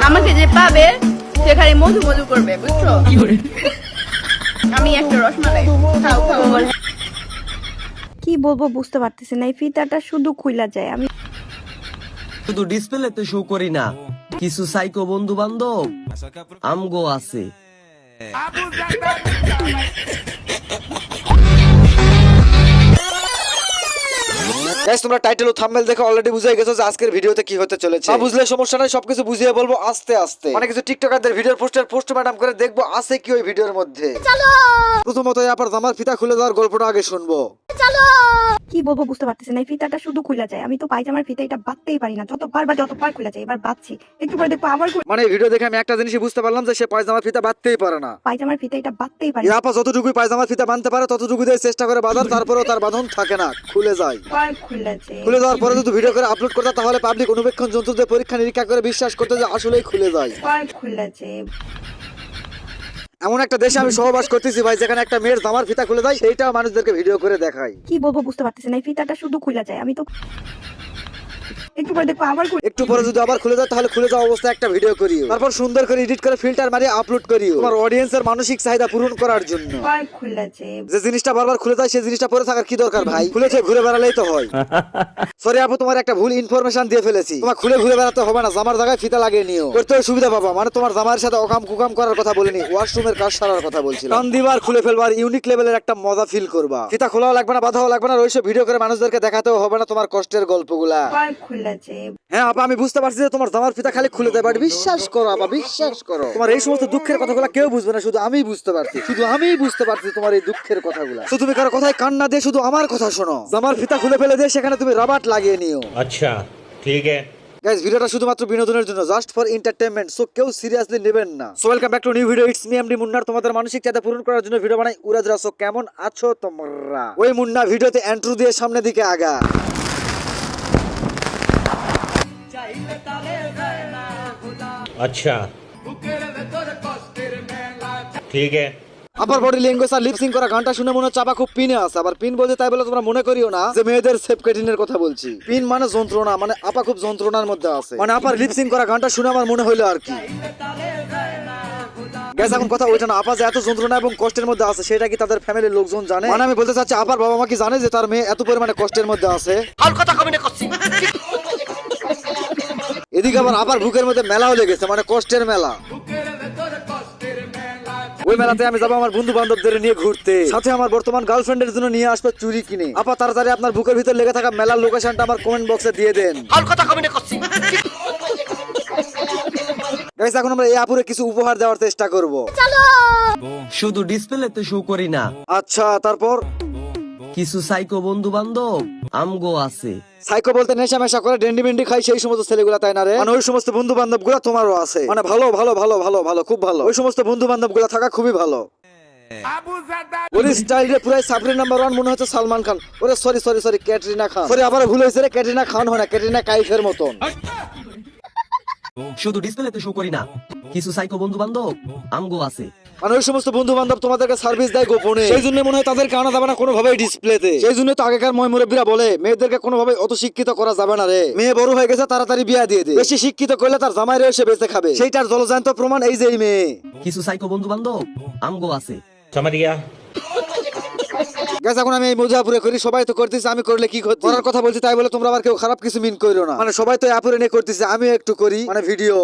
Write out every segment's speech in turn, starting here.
আমাকে যে পাবে সে খালি মধু মধু করবে, বুঝছো? আমি একটা রসমালাই খাও খাও। কি বলবো বুঝতে পারতেছি না, এই ফিতাটা শুধু খুইলা যায়। আমি শুধু ডিসপ্লেতে শো করি না, কিছু সাইকো বন্ধু বান্ধব আমগো আছে। গাইস, তোমরা টাইটেল ও থাম্বনেল দেখে অলরেডি বুঝে গেছো যে আজকের ভিডিওতে কি হতে চলেছে। বুঝলে সমস্যা নাই, সবকিছু বুঝিয়ে বলবো আস্তে আস্তে। অনেক কিছু টিকটকারদের ভিডিওর পোস্টমর্টম করে দেখবো আছে কি ওই ভিডিওর মধ্যে। প্রথমত আপার জামার ফিতা খুলে দেওয়ার গল্পটা আগে শুনবো। কি বলবো বুঝতে পারতেছি না, এই ফিতাটা শুধু খুইলা যায়। আমি তো পায়জামার ফিতা এটা বাঁধতেই পারি না, যতবার খুলে যায়। এবার বাঁধছি, একটু পরে দেখবো আবার মানে এই ভিডিও দেখে আমি একটা জিনিসই বুঝতে পারলাম যে সে পায়জামার ফিতা বাঁধতেই পারে না। পায়জামার ফিতা এটা বাঁধতেই পারি এই না, আপা যতটুকুই পায়জামার ফিতা বাঁধতে পারে ততটুকু দিয়ে চেষ্টা করে বাঁধার, তারপরেও তার বাঁধন থাকে না, খুলে যায়। খুলে যায়। খুলে যাওয়ার পরে যদি ভিডিও করে আপলোড করতে তাহলে পাবলিক অনুবেক্ষণ যন্ত্রদের পরীক্ষা নিরীক্ষা করে বিশ্বাস করতে যে আসলেই খুলে যায়। খুলে যায়। এমন একটা দেশে আমি সহবাস করতেছি ভাই, যেখানে একটা মেয়ের জামার ফিতা খুলে যায় সেইটাও মানুষদেরকে ভিডিও করে দেখায়। কি বলবো বুঝতে পারতেছি না, এই ফিতাটা শুধু খুইলা যায়। আমি তো একটু পরে দেখবো আবার একটু পরে যদি আবার খুলে যায় তাহলে খুলে যাওয়া অবস্থায় একটা ভিডিও করিও, তারপর সুন্দর করে এডিট করে ফিল্টার মারিয়ে আপলোড করিও তোমার অডিয়েন্সের মানসিক চাহিদা পূরণ করার জন্য। খুলে যায়। যে জিনিসটা বারবার খুলে যায় সেই জিনিসটা পরে থাকার কি দরকার ভাই? খুলেছে ঘুরে বেড়ালেই তো হয়। সরি আপু, তোমার একটা ভুল ইনফরমেশন দিয়ে ফেলেছি। তোমার খুলে ঘুরে বেড়াতে হবে না, জামার জায়গায় ফিতা লাগিয়ে নিও, করতে সুবিধা পাবা। মানে তোমার জামার সাথে অকাম কুকাম করার কথা বলিনি, ওয়াশরুমের কাজ সারার কথা বলছিলাম। টান দিবার খুলে ফেলবার ইউনিক লেভেলের একটা মজা ফিল করবা। ফিতা খোলাও লাগবে না, বাঁধাও লাগবে না, ওইসব ভিডিও করে মানুষদেরকে দেখাতেও হবে না তোমার কষ্টের গল্পগুলা। খুলে যায়। হ্যাঁ আপা, আমি বুঝতে পারছি যে তোমার জামার ফিতা খালি খুলে দেয়, বাট বিশ্বাস করো আপা, বিশ্বাস করো তোমার এই সমস্ত দুঃখের কথাগুলো কেউ বুঝবে না, শুধু আমি বুঝতে পারছি, তোমার এই দুঃখের কথাগুলো। তো তুমি কারো কথায় কান না দিয়ে শুধু আমার কথা শোনো। জামার ফিতা খুলে ফেলে দিয়ে সেখানে তুমি রাবাট লাগিয়ে নিও। আচ্ছা ঠিক আছে গাইস, ভিডিওটা শুধুমাত্র বিনোদনের জন্য, জাস্ট ফর এন্টারটেইনমেন্ট, সো কেউ সিরিয়াসলি নেবেন না। So welcome back to new video, it's me MD মুন্নার। তোমাদের মানসিক চাহিদা পূরণ করার জন্য ভিডিও বানাই উড়াজরা। সো কেমন আছো তোমরা? ওই মুন্না ভিডিওতে এন্ট্রো দিয়ে সামনের দিকে আগা। अच्छा ठीक है। আবার বডি ল্যাঙ্গুয়েজ আর লিপসিং করা গানটা শুনে মনে হচ্ছে আপা খুব পিনে আছে। আবার পিন বলতে তাই বলে তোমরা মনে করিও না যে মেয়েদের সেফ কেটিনের কথা বলছি। পিন মানে যন্ত্রণা, মানে আপা খুব যন্ত্রণার মধ্যে আছে। মানে আপার লিপসিং করা গানটা শুনে আমার মনে হইলো আর কি। গ্যাস এখন কথা ওইটা না, আপা যে এত যন্ত্রণা এবং কষ্টের মধ্যে আছে সেটা কি তাদের ফ্যামিলির লোকজন জানে? মানে আমি বলতে চাচ্ছি আপার বাবা মা কি জানে যে তার মেয়ে এত পরিমাণে কষ্টের মধ্যে আছে? এদিকে আবার আপার বুকের মধ্যে মেলাও লেগেছে, মানে কষ্টের মেলা। ওই মেলাতে আমি যাবো আমার বন্ধু বান্ধবদের নিয়ে ঘুরতে, সাথে আমার বর্তমান গার্লফ্রেন্ডের জন্য নিয়ে আসবে চুরি কিনে। আপা তাড়াতাড়ি আপনার বুকের ভিতর লেগে থাকা মেলার লোকেশনটা আমার কমেন্ট বক্সে দিয়ে দেন। গাইস, এখন আমরা এই আপুরে কিছু উপহার দেওয়ার চেষ্টা করব। শুধু ডিসপ্লেতে শো করি না, আচ্ছা তারপর? কিছু সাইকো বন্ধু বান্ধব আমগো আছে। সাইকো বলতে নেশা মেশা করে ডেন্ডি মেন্ডি খাই সেই সমস্ত ছেলেগুলা, তাই না রে? মানে ওই সমস্ত বন্ধু বান্ধব গুলা তোমারও আছে? মানে ভালো ভালো ভালো ভালো ভালো খুব ভালো, ওই সমস্ত বন্ধু বান্ধব গুলা থাকা খুবই ভালো। ওর স্টাইল রে পুরাই সাবরি নাম্বার 1 মনে হচ্ছে সালমান খান। ওরে সরি সরি সরি, ক্যাটরিনা খান। সরি আবার ভুল হয়েছে রে, ক্যাটরিনা খান হয় না, ক্যাটরিনা কাইফের মতন। শুধু ডিসপ্লেতে শো করি না, কিছু সাইকো বন্ধু বান্ধব আমগো আছে। মানে ওই সমস্ত বন্ধু বান্ধব তোমাদেরকে সার্ভিস দেয় গোপনে, সেই জন্য মনে হয় তাদেরকে আনা যাবে না কোনোভাবেই ডিসপ্লেতে। সেই জন্য তো আগেকার ময় মুরব্বীরা বলে মেয়েদেরকে কোনোভাবে অত শিক্ষিত করা যাবে না রে, মেয়ে বড় হয়ে গেছে তাড়াতাড়ি বিয়া দিয়ে দে। বেশি শিক্ষিত করলে তার জামাইরে এসে বেঁচে খাবে, সেইটার জলজান্ত প্রমাণ এই যে এই মেয়ে। কিছু সাইকো বন্ধু বান্ধব আমগো আছে। समझ गया। গ্যাস, এখন আমি এই মজাপুরে করি, সবাই তো করতেছে, আমি করলে কি ক্ষতি? করার কথা বলছি তাই বলে তোমরা আবার কেউ খারাপ কিছু মিন কইরো না। মানে সবাই তো আপুরে নিয়ে করতেছে, আমি একটু করি, মানে ভিডিও।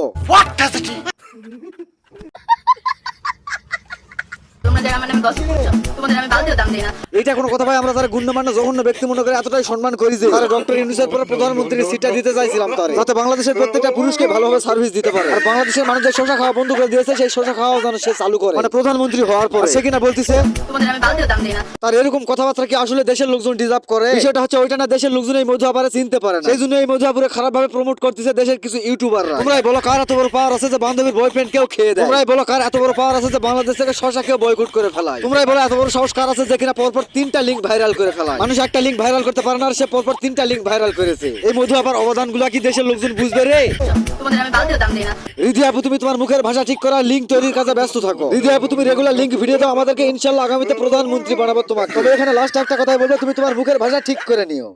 তোমরা যারা মানে আমি দশ করছো, তোমাদের আমি বালতিও দাম দিই না। এইটা কোনো কথা ভাই? আমরা যারা গুণ্যমান্য জঘন্য ব্যক্তি মনে করে এতটাই সম্মান করি যে তারা ডক্টর ইউনূসের পরে প্রধানমন্ত্রীর সিটটা দিতে চাইছিলাম তারে, যাতে বাংলাদেশের প্রত্যেকটা পুরুষকে ভালোভাবে সার্ভিস দিতে পারে। আর বাংলাদেশের মানুষ যে শশা খাওয়া বন্ধ করে দিয়েছে সেই শশা খাওয়া যেন সে চালু করে, মানে প্রধানমন্ত্রী হওয়ার পরে। সে কিনা বলতিছে তোমাদের আমি বালতিও দাম দিই না। তার এরকম কথাবার্তা কি আসলে দেশের লোকজন ডিজার্ভ করে? বিষয়টা হচ্ছে ওইটা না, দেশের লোকজন এই মধু আপারে চিনতে পারে না, সেই জন্য এই মধু আপারে খারাপ ভাবে প্রমোট করতেছে দেশের কিছু ইউটিউবাররা। তোমরাই বলো কার এত বড় পাওয়ার আছে যে বান্ধবীর বয়ফ্রেন্ড কেউ খেয়ে দেয়? তোমরাই বলো কার এত বড় পাওয়ার আছে যে বাংলাদেশ থেকে শশা কেউ বয়কট করে ফেলায়? তোমরাই বলো এত বড় সাহস কার আছে যে কিনা পরপর 3টা লিংক ভাইরাল করে ফেলায়? মানুষ একটা লিংক ভাইরাল করতে পারে না, আর সে পরপর 3টা লিংক ভাইরাল করেছে। এই মধু আপার অবদানগুলো কি দেশের লোকজন বুঝবে রে? তোমাদের আমি বালতিও দাম দিই না। রিধি আপু, তুমি তোমার মুখের ভাষা ঠিক করা লিংক তৈরির কাজে ব্যস্ত থাকো। রিধি আপু, তুমি রেগুলার লিংক ভিডিও দাও আমাদেরকে, ইনশাআল্লাহ আগামীতে প্রধানমন্ত্রী বানাবো তোমাকে। তবে এখানে লাস্ট একটা কথাই বলবো, তুমি তোমার মুখের ভাষা ঠিক করে নিও।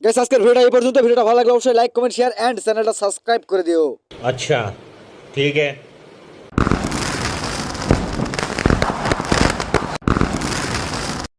গাইস আজকের ভিডিওটা এই পর্যন্ত। ভিডিওটা ভালো লাগলে অবশ্যই লাইক কমেন্ট শেয়ার এন্ড চ্যানেলটা সাবস্ক্রাইব করে দিও। अच्छा ठीक है